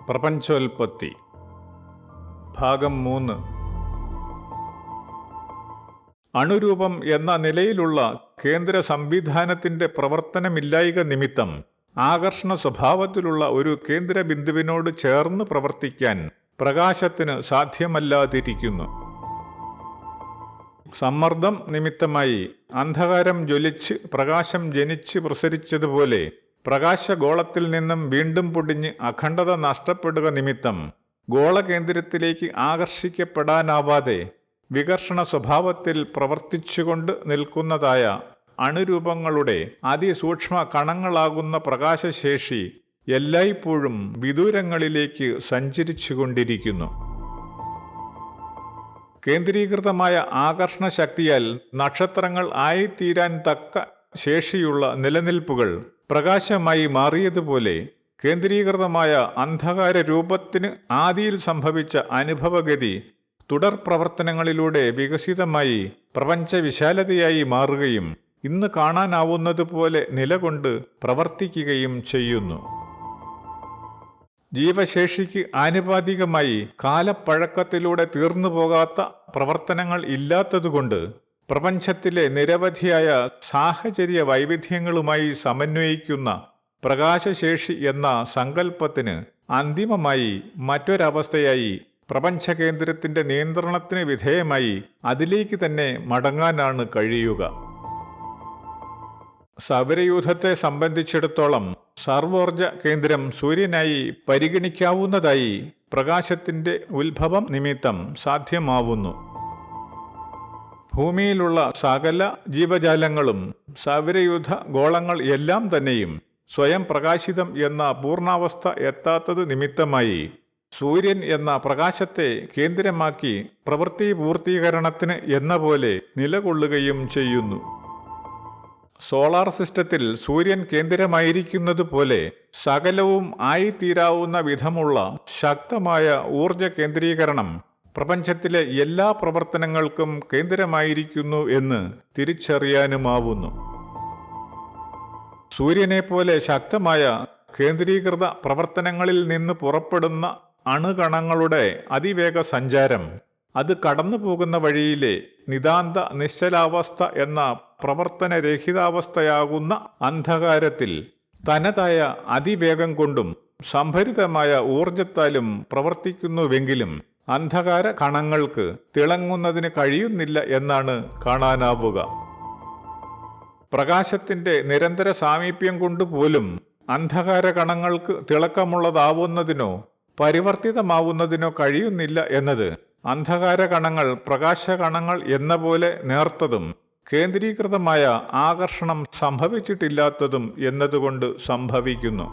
പ്രപഞ്ചോൽപത്തി ഭാഗം 3. അണുരൂപം എന്ന നിലയിലുള്ള കേന്ദ്ര സംവിധാനത്തിൻ്റെ പ്രവർത്തനമില്ലായ്ക നിമിത്തം ആകർഷണ സ്വഭാവത്തിലുള്ള ഒരു കേന്ദ്ര ബിന്ദുവിനോട് ചേർന്ന് പ്രവർത്തിക്കാൻ പ്രകാശത്തിന് സാധ്യമല്ലാതിരിക്കുന്നു. സമ്മർദ്ദം നിമിത്തമായി അന്ധകാരം ജ്വലിച്ച് പ്രകാശം ജനിച്ച് പ്രസരിച്ചതുപോലെ പ്രകാശഗോളത്തിൽ നിന്നും വീണ്ടും പൊടിഞ്ഞ് അഖണ്ഡത നഷ്ടപ്പെടുക നിമിത്തം ഗോളകേന്ദ്രത്തിലേക്ക് ആകർഷിക്കപ്പെടാനാവാതെ വികർഷണ സ്വഭാവത്തിൽ പ്രവർത്തിച്ചുകൊണ്ട് നിൽക്കുന്നതായ അണുരൂപങ്ങളുടെ അതിസൂക്ഷ്മ കണങ്ങളാകുന്ന പ്രകാശശേഷി എല്ലായ്പ്പോഴും വിദൂരങ്ങളിലേക്ക് സഞ്ചരിച്ചുകൊണ്ടിരിക്കുന്നു. കേന്ദ്രീകൃതമായ ആകർഷണ ശക്തിയാൽ നക്ഷത്രങ്ങൾ ആയിത്തീരാൻ തക്ക ശേഷിയുള്ള നിലനിൽപ്പുകൾ പ്രകാശമായി മാറിയതുപോലെ കേന്ദ്രീകൃതമായ അന്ധകാര രൂപത്തിന് ആദിയിൽ സംഭവിച്ച അനുഭവഗതി തുടർ പ്രവർത്തനങ്ങളിലൂടെ വികസിതമായി പ്രപഞ്ചവിശാലതയായി മാറുകയും ഇന്ന് കാണാനാവുന്നതുപോലെ നിലകൊണ്ട് പ്രവർത്തിക്കുകയും ചെയ്യുന്നു. ജീവശേഷിക്ക് ആനുപാതികമായി കാലപ്പഴക്കത്തിലൂടെ തീർന്നുപോകാത്ത പ്രവർത്തനങ്ങൾ ഇല്ലാത്തതുകൊണ്ട് പ്രപഞ്ചത്തിലെ നിരവധിയായ സാഹചര്യ വൈവിധ്യങ്ങളുമായി സമന്വയിക്കുന്ന പ്രകാശശേഷി എന്ന സങ്കല്പത്തിന് അന്തിമമായി മറ്റൊരവസ്ഥയായി പ്രപഞ്ചകേന്ദ്രത്തിൻ്റെ നിയന്ത്രണത്തിന് വിധേയമായി അതിലേക്ക് തന്നെ മടങ്ങാനാണ് കഴിയുക. സൗരയൂഥത്തെ സംബന്ധിച്ചിടത്തോളം സർവോർജ കേന്ദ്രം സൂര്യനായി പരിഗണിക്കാവുന്നതായി പ്രകാശത്തിൻ്റെ ഉത്ഭവം നിമിത്തം സാധ്യമാവുന്നു. ഭൂമിയിലുള്ള സകല ജീവജാലങ്ങളും സൗരയൂഥ ഗോളങ്ങൾ എല്ലാം തന്നെയും സ്വയം പ്രകാശിതം എന്ന പൂർണ്ണാവസ്ഥ എത്താത്തത് നിമിത്തമായി സൂര്യൻ എന്ന പ്രകാശത്തെ കേന്ദ്രമാക്കി പ്രവൃത്തി പൂർത്തീകരണത്തിന് എന്ന പോലെ നിലകൊള്ളുകയും ചെയ്യുന്നു. സോളാർ സിസ്റ്റത്തിൽ സൂര്യൻ കേന്ദ്രമായിരിക്കുന്നതുപോലെ സകലവും ആയിത്തീരാവുന്ന വിധമുള്ള ശക്തമായ ഊർജ കേന്ദ്രീകരണം പ്രപഞ്ചത്തിലെ എല്ലാ പ്രവർത്തനങ്ങൾക്കും കേന്ദ്രമായിരിക്കുന്നു എന്ന് തിരിച്ചറിയാനുമാവുന്നു. സൂര്യനെപ്പോലെ ശക്തമായ കേന്ദ്രീകൃത പ്രവർത്തനങ്ങളിൽ നിന്ന് പുറപ്പെടുന്ന അണുകണങ്ങളുടെ അതിവേഗ സഞ്ചാരം അത് കടന്നു പോകുന്ന വഴിയിലെ നിതാന്ത നിശ്ചലാവസ്ഥ എന്ന പ്രവർത്തനരഹിതാവസ്ഥയാകുന്ന അന്ധകാരത്തിൽ തനതായ അതിവേഗം കൊണ്ടും സംഭരിതമായ ഊർജത്താലും പ്രവർത്തിക്കുന്നുവെങ്കിലും അന്ധകാര കണങ്ങൾക്ക് തിളങ്ങുന്നതിന് കഴിയുന്നില്ല എന്നാണ് കാണാനാവുക. പ്രകാശത്തിൻ്റെ നിരന്തര സാമീപ്യം കൊണ്ടുപോലും അന്ധകാര കണങ്ങൾക്ക് തിളക്കമുള്ളതാവുന്നതിനോ പരിവർത്തിതമാവുന്നതിനോ കഴിയുന്നില്ല എന്നത് അന്ധകാര കണങ്ങൾ പ്രകാശകണങ്ങൾ എന്ന പോലെ നേർത്തതും കേന്ദ്രീകൃതമായ ആകർഷണം സംഭവിച്ചിട്ടില്ലാത്തതും എന്നതുകൊണ്ട് സംഭവിക്കുന്നു.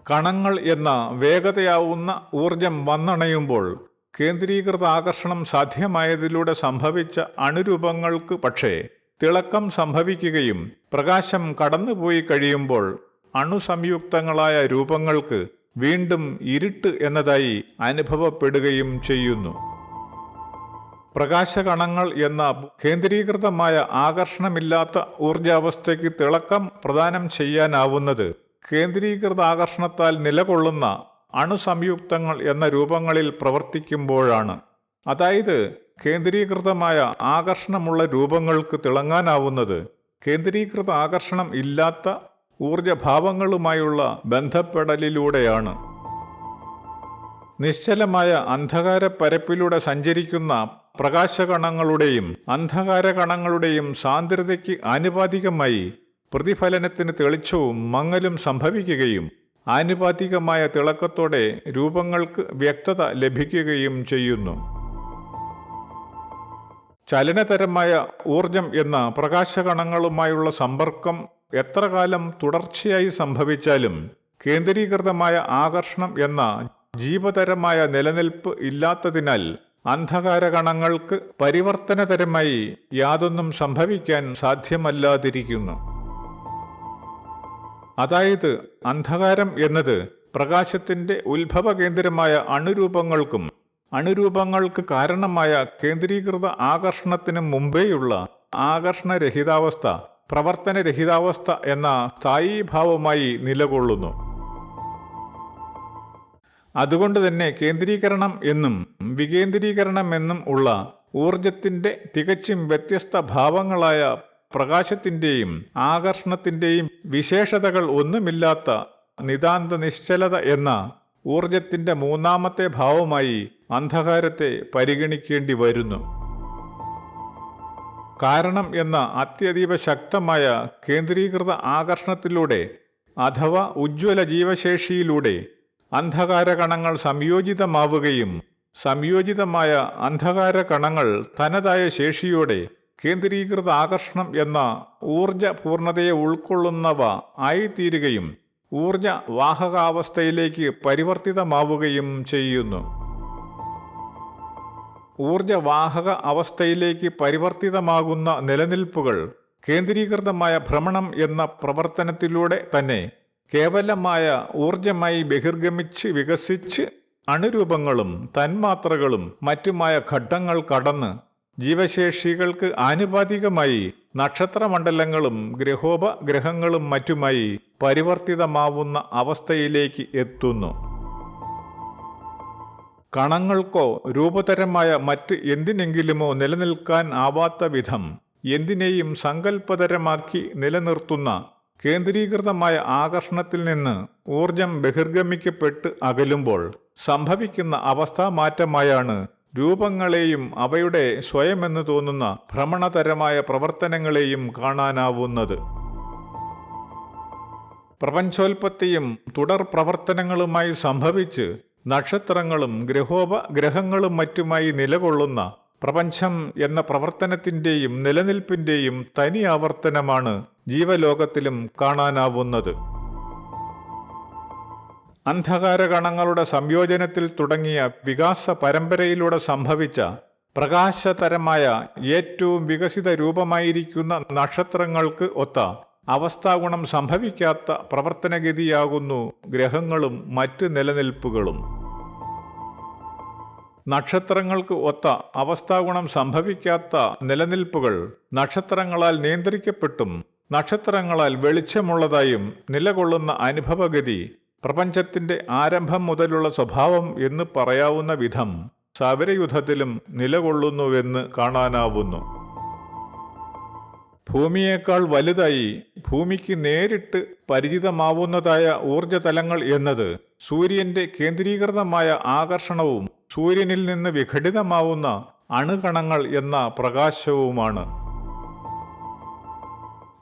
കണങ്ങൾ എന്ന വേഗതയാവുന്ന ഊർജം വന്നണയുമ്പോൾ കേന്ദ്രീകൃത ആകർഷണം സാധ്യമായതിലൂടെ സംഭവിച്ച അണുരൂപങ്ങൾക്ക് പക്ഷേ തിളക്കം സംഭവിക്കുകയും പ്രകാശം കടന്നുപോയി കഴിയുമ്പോൾ അണുസംയുക്തങ്ങളായ രൂപങ്ങൾക്ക് വീണ്ടും ഇരുട്ട് എന്നതായി അനുഭവപ്പെടുകയും ചെയ്യുന്നു. പ്രകാശകണങ്ങൾ എന്ന കേന്ദ്രീകൃതമായ ആകർഷണമില്ലാത്ത ഊർജാവസ്ഥയ്ക്ക് തിളക്കം പ്രദാനം ചെയ്യാനാവുന്നത് കേന്ദ്രീകൃത ആകർഷണത്താൽ നിലകൊള്ളുന്ന അണുസംയുക്തങ്ങൾ എന്ന രൂപങ്ങളിൽ പ്രവർത്തിക്കുമ്പോഴാണ്. അതായത് കേന്ദ്രീകൃതമായ ആകർഷണമുള്ള രൂപങ്ങൾക്ക് തിളങ്ങാനാവുന്നത് കേന്ദ്രീകൃത ആകർഷണം ഇല്ലാത്ത ഊർജഭാവങ്ങളുമായുള്ള ബന്ധപ്പെടലിലൂടെയാണ്. നിശ്ചലമായ അന്ധകാര പരപ്പിലൂടെ സഞ്ചരിക്കുന്ന പ്രകാശകണങ്ങളുടെയും അന്ധകാരകണങ്ങളുടെയും സാന്ദ്രതയ്ക്ക് ആനുപാതികമായി പ്രതിഫലനത്തിന് തെളിച്ചവും മങ്ങലും സംഭവിക്കുകയും ആനുപാതികമായ തിളക്കത്തോടെ രൂപങ്ങൾക്ക് വ്യക്തത ലഭിക്കുകയും ചെയ്യുന്നു. ചലനതരമായ ഊർജം എന്ന പ്രകാശകണങ്ങളുമായുള്ള സമ്പർക്കം എത്ര കാലം തുടർച്ചയായി സംഭവിച്ചാലും കേന്ദ്രീകൃതമായ ആകർഷണം എന്ന ജീവതരമായ നിലനിൽപ്പ് ഇല്ലാത്തതിനാൽ അന്ധകാരകണങ്ങൾക്ക് പരിവർത്തനതരമായി യാതൊന്നും സംഭവിക്കാൻ സാധ്യമല്ലാതിരിക്കുന്നു. അതായത് അന്ധകാരം എന്നത് പ്രകാശത്തിൻ്റെ ഉത്ഭവകേന്ദ്രമായ അണുരൂപങ്ങൾക്കും അണുരൂപങ്ങൾക്ക് കാരണമായ കേന്ദ്രീകൃത ആകർഷണത്തിന് മുമ്പേയുള്ള ആകർഷണരഹിതാവസ്ഥ പ്രവർത്തനരഹിതാവസ്ഥ എന്ന സ്ഥായീഭാവമായി നിലകൊള്ളുന്നു. അതുകൊണ്ട് തന്നെ കേന്ദ്രീകരണം എന്നും വികേന്ദ്രീകരണം എന്നും ഉള്ള ഊർജത്തിന്റെ തികച്ചും വ്യത്യസ്ത ഭാവങ്ങളായ പ്രകാശത്തിന്റെയും ആകർഷണത്തിന്റെയും വിശേഷതകൾ ഒന്നുമില്ലാത്ത നിതാന്ത നിശ്ചലത എന്ന ഊർജത്തിന്റെ മൂന്നാമത്തെ ഭാവമായി അന്ധകാരത്തെ പരിഗണിക്കേണ്ടി വരുന്നു. കാരണം എന്ന അത്യതീവ ശക്തമായ കേന്ദ്രീകൃത ആകർഷണത്തിലൂടെ അഥവാ ഉജ്ജ്വല ജീവശേഷിയിലൂടെ അന്ധകാര കണങ്ങൾ സംയോജിതമാവുകയും സംയോജിതമായ അന്ധകാര കണങ്ങൾ തനതായ ശേഷിയോടെ കേന്ദ്രീകൃത ആകർഷണം എന്ന ഊർജ പൂർണ്ണതയെ ഉൾക്കൊള്ളുന്നവ ആയിത്തീരുകയും ഊർജ വാഹകാവസ്ഥയിലേക്ക് പരിവർത്തിതമാവുകയും ചെയ്യുന്നു. ഊർജവാഹക അവസ്ഥയിലേക്ക് പരിവർത്തിതമാകുന്ന നിലനിൽപ്പുകൾ കേന്ദ്രീകൃതമായ ഭ്രമണം എന്ന പ്രവർത്തനത്തിലൂടെ തന്നെ കേവലമായ ഊർജമായി ബഹിർഗമിച്ച് വികസിച്ച് അണുരൂപങ്ങളും തന്മാത്രകളും മറ്റുമായ ഘട്ടങ്ങൾ കടന്ന് ജീവശേഷികൾക്ക് ആനുപാതികമായി നക്ഷത്രമണ്ഡലങ്ങളും ഗ്രഹോപഗ്രഹങ്ങളും മറ്റുമായി പരിവർത്തിതമാവുന്ന അവസ്ഥയിലേക്ക് എത്തുന്നു. കണങ്ങൾക്കോ രൂപതരമായ മറ്റ് എന്തിനെങ്കിലുമോ നിലനിൽക്കാൻ ആവാത്ത വിധം എന്തിനേയും സങ്കല്പതരമാക്കി നിലനിർത്തുന്ന കേന്ദ്രീകൃതമായ ആകർഷണത്തിൽ നിന്ന് ഊർജം ബഹിർഗമിക്കപ്പെട്ട് അകലുമ്പോൾ സംഭവിക്കുന്ന അവസ്ഥാമാറ്റമായാണ് രൂപങ്ങളെയും അവയുടെ സ്വയമെന്ന് തോന്നുന്ന ഭ്രമണതരമായ പ്രവർത്തനങ്ങളെയും കാണാനാവുന്നത്. പ്രപഞ്ചോൽപത്തിയും തുടർ പ്രവർത്തനങ്ങളുമായി സംഭവിച്ച് നക്ഷത്രങ്ങളും ഗ്രഹോപഗ്രഹങ്ങളും മറ്റുമായി നിലകൊള്ളുന്ന പ്രപഞ്ചം എന്ന പ്രവർത്തനത്തിൻ്റെയും നിലനിൽപ്പിൻ്റെയും തനി ആവർത്തനമാണ് ജീവലോകത്തിലും കാണാനാവുന്നത്. അന്ധകാരകണങ്ങളുടെ സംയോജനത്തിൽ തുടങ്ങിയ വികാസ പരമ്പരയിലൂടെ സംഭവിച്ച പ്രകാശതരമായ ഏറ്റവും വികസിത രൂപമായിരിക്കുന്ന നക്ഷത്രങ്ങൾക്ക് ഒത്ത അവസ്ഥാഗുണം സംഭവിക്കാത്ത പ്രവർത്തനഗതിയാകുന്നു ഗ്രഹങ്ങളും മറ്റ് നിലനിൽപ്പുകളും. നക്ഷത്രങ്ങൾക്ക് ഒത്ത അവസ്ഥാഗുണം സംഭവിക്കാത്ത നിലനിൽപ്പുകൾ നക്ഷത്രങ്ങളാൽ നിയന്ത്രിക്കപ്പെട്ടും നക്ഷത്രങ്ങളാൽ വെളിച്ചമുള്ളതായും നിലകൊള്ളുന്ന അനുഭവഗതി പ്രപഞ്ചത്തിന്റെ ആരംഭം മുതലുള്ള സ്വഭാവം എന്ന് പറയാവുന്ന വിധം സൗരയൂഥത്തിലും നിലകൊള്ളുന്നുവെന്ന് കാണാനാവുന്നു. ഭൂമിയേക്കാൾ വലുതായി ഭൂമിക്ക് നേരിട്ട് പരിചിതമാവുന്നതായ ഊർജതലങ്ങൾ എന്നത് സൂര്യന്റെ കേന്ദ്രീകൃതമായ ആകർഷണവും സൂര്യനിൽ നിന്ന് വിഘടിതമാവുന്ന അണുകണങ്ങൾ എന്ന പ്രകാശവുമാണ്.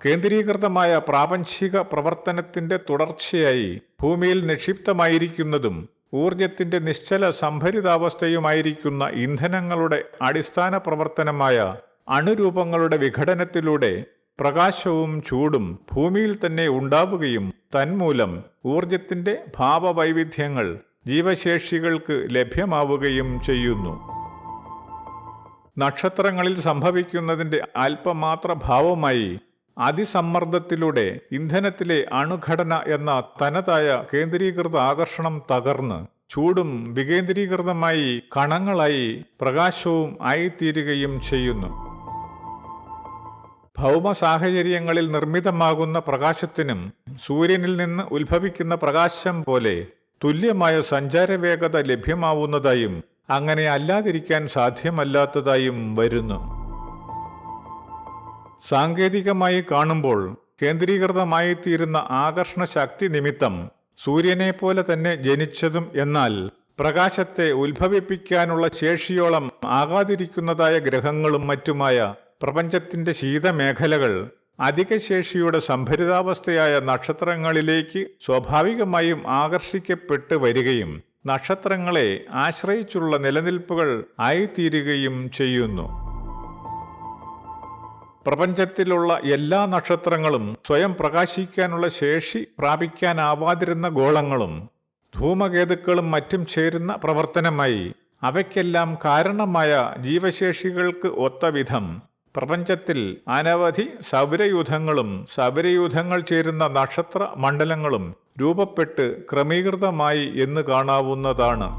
കേന്ദ്രീകൃതമായ പ്രാപഞ്ചിക പ്രവർത്തനത്തിന്റെ തുടർച്ചയായി ഭൂമിയിൽ നിക്ഷിപ്തമായിരിക്കുന്നതും ഊർജത്തിന്റെ നിശ്ചല സംഭരിതാവസ്ഥയുമായിരിക്കുന്ന ഇന്ധനങ്ങളുടെ അടിസ്ഥാന പ്രവർത്തനമായ അണുരൂപങ്ങളുടെ വിഘടനത്തിലൂടെ പ്രകാശവും ചൂടും ഭൂമിയിൽ തന്നെ ഉണ്ടാവുകയും തന്മൂലം ഊർജത്തിന്റെ ഭാവവൈവിധ്യങ്ങൾ ജീവശേഷികൾക്ക് ലഭ്യമാവുകയും ചെയ്യുന്നു. നക്ഷത്രങ്ങളിൽ സംഭവിക്കുന്നതിന്റെ അല്പമാത്ര ഭാവമായി അതിസമ്മർദ്ദത്തിലൂടെ ഇന്ധനത്തിലെ അണുഘടന എന്ന തനതായ കേന്ദ്രീകൃത ആകർഷണം തകർന്ന് ചൂടും വികേന്ദ്രീകൃതമായി കണങ്ങളായി പ്രകാശവും ആയിത്തീരുകയും ചെയ്യുന്നു. ഭൗമ സാഹചര്യങ്ങളിൽ നിർമ്മിതമാകുന്ന പ്രകാശത്തിനും സൂര്യനിൽ നിന്ന് ഉത്ഭവിക്കുന്ന പ്രകാശം പോലെ തുല്യമായ സഞ്ചാരവേഗത ലഭ്യമാവുന്നതായും അങ്ങനെ അല്ലാതിരിക്കാൻ സാധ്യമല്ലാത്തതായും വരുന്നു. സാങ്കേതികമായി കാണുമ്പോൾ കേന്ദ്രീകൃതമായിത്തീരുന്ന ആകർഷണ ശക്തി നിമിത്തം സൂര്യനെ പോലെ തന്നെ ജനിച്ചതും എന്നാൽ പ്രകാശത്തെ ഉത്ഭവിപ്പിക്കാനുള്ള ശേഷിയോളം ആകാതിരിക്കുന്നതായ ഗ്രഹങ്ങളും മറ്റുമായ പ്രപഞ്ചത്തിന്റെ ശീതമേഖലകൾ അധിക ശേഷിയുടെ സംഭരിതാവസ്ഥയായ നക്ഷത്രങ്ങളിലേക്ക് സ്വാഭാവികമായും ആകർഷിക്കപ്പെട്ട് വരികയും നക്ഷത്രങ്ങളെ ആശ്രയിച്ചുള്ള നിലനിൽപ്പുകൾ ആയിത്തീരുകയും ചെയ്യുന്നു. പ്രപഞ്ചത്തിലുള്ള എല്ലാ നക്ഷത്രങ്ങളും സ്വയം പ്രകാശിക്കാനുള്ള ശേഷി പ്രാപിക്കാനാവാതിരുന്ന ഗോളങ്ങളും ധൂമകേതുക്കളും മറ്റും ചേരുന്ന പ്രവർത്തനമായി അവയ്ക്കെല്ലാം കാരണമായ ജീവശേഷികൾക്ക് ഒത്തവിധം പ്രപഞ്ചത്തിൽ അനവധി സൗരയൂഥങ്ങളും സൗരയൂഥങ്ങൾ ചേരുന്ന നക്ഷത്ര മണ്ഡലങ്ങളും രൂപപ്പെട്ട് ക്രമീകൃതമായി എന്ന് കാണാവുന്നതാണ്.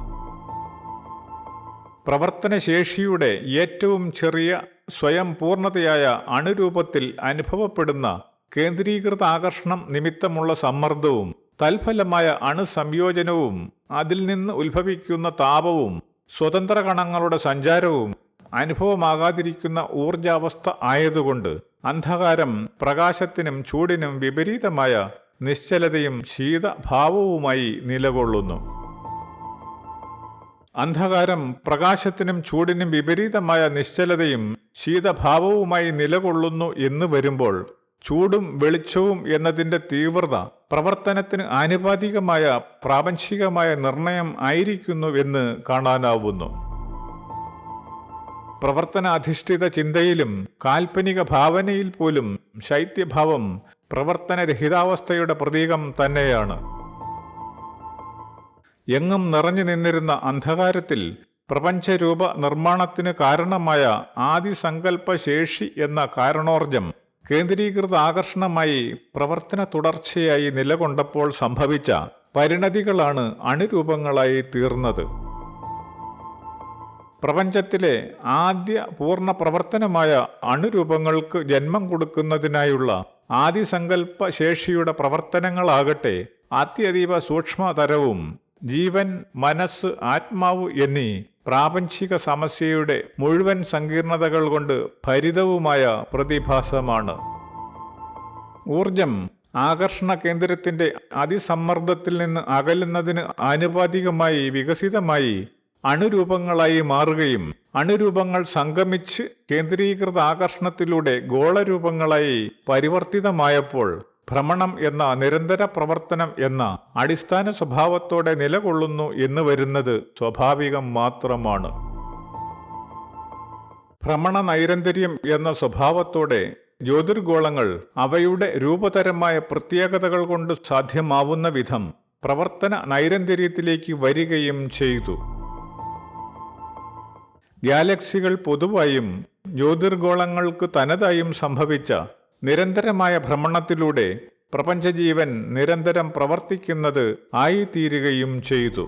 പ്രവർത്തനശേഷിയുടെ ഏറ്റവും ചെറിയ സ്വയം പൂർണ്ണതയായ അണുരൂപത്തിൽ അനുഭവപ്പെടുന്ന കേന്ദ്രീകൃത ആകർഷണം നിമിത്തമുള്ള സമ്മർദ്ദവും തൽഫലമായ അണുസംയോജനവും അതിൽ നിന്ന് ഉത്ഭവിക്കുന്ന താപവും സ്വതന്ത്ര കണങ്ങളുടെ സഞ്ചാരവും അനുഭവമാകാതിരിക്കുന്ന ഊർജാവസ്ഥ ആയതുകൊണ്ട് അന്ധകാരം പ്രകാശത്തിനും ചൂടിനും വിപരീതമായ നിശ്ചലതയും ശീതഭാവവുമായി നിലകൊള്ളുന്നു. അന്ധകാരം പ്രകാശത്തിനും ചൂടിനും വിപരീതമായ നിശ്ചലതയും ശീതഭാവവുമായി നിലകൊള്ളുന്നു എന്ന് വരുമ്പോൾ ചൂടും വെളിച്ചവും എന്നതിൻ്റെ തീവ്രത പ്രവർത്തനത്തിന് ആനുപാതികമായ പ്രാപഞ്ചികമായ നിർണയം ആയിരിക്കുന്നുവെന്ന് കാണാനാവുന്നു. പ്രവർത്തനാധിഷ്ഠിത ചിന്തയിലും കാൽപ്പനിക ഭാവനയിൽ പോലും ശൈത്യഭാവം പ്രവർത്തനരഹിതാവസ്ഥയുടെ പ്രതീകം തന്നെയാണ്. എങ്ങും നിറഞ്ഞു നിന്നിരുന്ന അന്ധകാരത്തിൽ പ്രപഞ്ചരൂപ നിർമ്മാണത്തിന് കാരണമായ ആദിസങ്കല്പ ശേഷി എന്ന കാരണോർജം കേന്ദ്രീകൃത ആകർഷണമായി പ്രവർത്തന തുടർച്ചയായി നിലകൊണ്ടപ്പോൾ സംഭവിച്ച പരിണതികളാണ് അണുരൂപങ്ങളായി തീർന്നത്. പ്രപഞ്ചത്തിലെ ആദ്യ പൂർണ്ണ പ്രവർത്തനമായ അണുരൂപങ്ങൾക്ക് ജന്മം കൊടുക്കുന്നതിനായുള്ള ആദിസങ്കല്പ ശേഷിയുടെ പ്രവർത്തനങ്ങളാകട്ടെ അത്യതീവ സൂക്ഷ്മതരവും ജീവൻ, മനസ്സ്, ആത്മാവ് എന്നീ പ്രാപഞ്ചിക സമസ്യയുടെ മുഴുവൻ സങ്കീർണതകൾ കൊണ്ട് ഭരിതവുമായ പ്രതിഭാസമാണ്. ഊർജം ആകർഷണ കേന്ദ്രത്തിന്റെ അതിസമ്മർദ്ദത്തിൽ നിന്ന് അകലുന്നതിന് ആനുപാതികമായി വികസിതമായി അണുരൂപങ്ങളായി മാറുകയും അണുരൂപങ്ങൾ സംഗമിച്ച് കേന്ദ്രീകൃത ആകർഷണത്തിലൂടെ ഗോളരൂപങ്ങളായി പരിവർത്തിതമായപ്പോൾ ഭ്രമണം എന്ന നിരന്തര പ്രവർത്തനം എന്ന അടിസ്ഥാന സ്വഭാവത്തോടെ നിലകൊള്ളുന്നു എന്ന് വരുന്നത് സ്വാഭാവികം മാത്രമാണ്. ഭ്രമണ നൈരന്തര്യം എന്ന സ്വഭാവത്തോടെ ജ്യോതിർഗോളങ്ങൾ അവയുടെ രൂപതരമായ പ്രത്യേകതകൾ കൊണ്ട് സാധ്യമാവുന്ന വിധം പ്രവർത്തന നൈരന്തര്യത്തിലേക്ക് വരികയും ചെയ്തു. ഗാലക്സികൾ പൊതുവായും ജ്യോതിർഗോളങ്ങൾക്ക് തനതായും സംഭവിച്ച നിരന്തരമായ ഭ്രമണത്തിലൂടെ പ്രപഞ്ചജീവൻ നിരന്തരം പ്രവർത്തിക്കുന്നത് ആയിത്തീരുകയും ചെയ്തു.